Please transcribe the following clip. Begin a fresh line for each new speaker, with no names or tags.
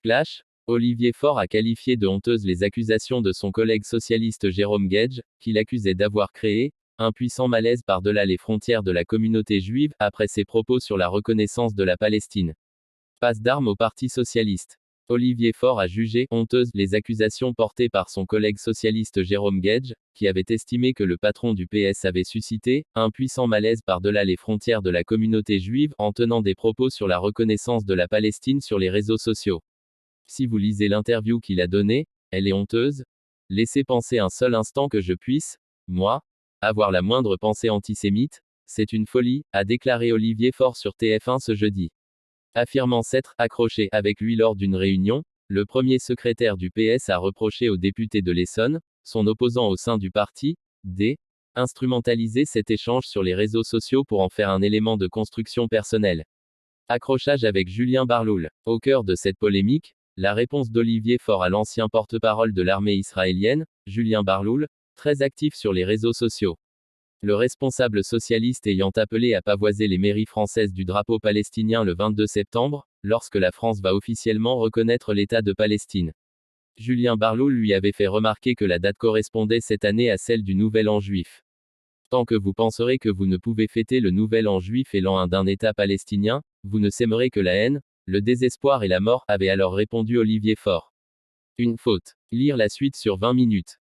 Clash, Olivier Faure a qualifié de honteuses les accusations de son collègue socialiste Jérôme Guedj, qui l'accusait d'avoir créé un puissant malaise par-delà les frontières de la communauté juive, après ses propos sur la reconnaissance de la Palestine. Passe d'armes au Parti socialiste. Olivier Faure a jugé honteuses les accusations portées par son collègue socialiste Jérôme Guedj, qui avait estimé que le patron du PS avait suscité un puissant malaise par-delà les frontières de la communauté juive en tenant des propos sur la reconnaissance de la Palestine sur les réseaux sociaux. Si vous lisez l'interview qu'il a donnée, elle est honteuse. Laissez penser un seul instant que je puisse, moi, avoir la moindre pensée antisémite, c'est une folie, a déclaré Olivier Faure sur TF1 ce jeudi. Affirmant s'être accroché avec lui lors d'une réunion, le premier secrétaire du PS a reproché au député de l'Essonne, son opposant au sein du parti, d'instrumentaliser cet échange sur les réseaux sociaux pour en faire un élément de construction personnelle. Accrochage avec Julien Barloul. Au cœur de cette polémique, la réponse d'Olivier Faure à l'ancien porte-parole de l'armée israélienne, Julien Barloul, très actif sur les réseaux sociaux. Le responsable socialiste ayant appelé à pavoiser les mairies françaises du drapeau palestinien le 22 septembre, lorsque la France va officiellement reconnaître l'État de Palestine. Julien Barloul lui avait fait remarquer que la date correspondait cette année à celle du Nouvel An juif. Tant que vous penserez que vous ne pouvez fêter le Nouvel An juif et l'an 1 d'un État palestinien, vous ne sèmerez que la haine, le désespoir et la mort, avait alors répondu Olivier Faure. Une faute. Lire la suite sur 20 minutes.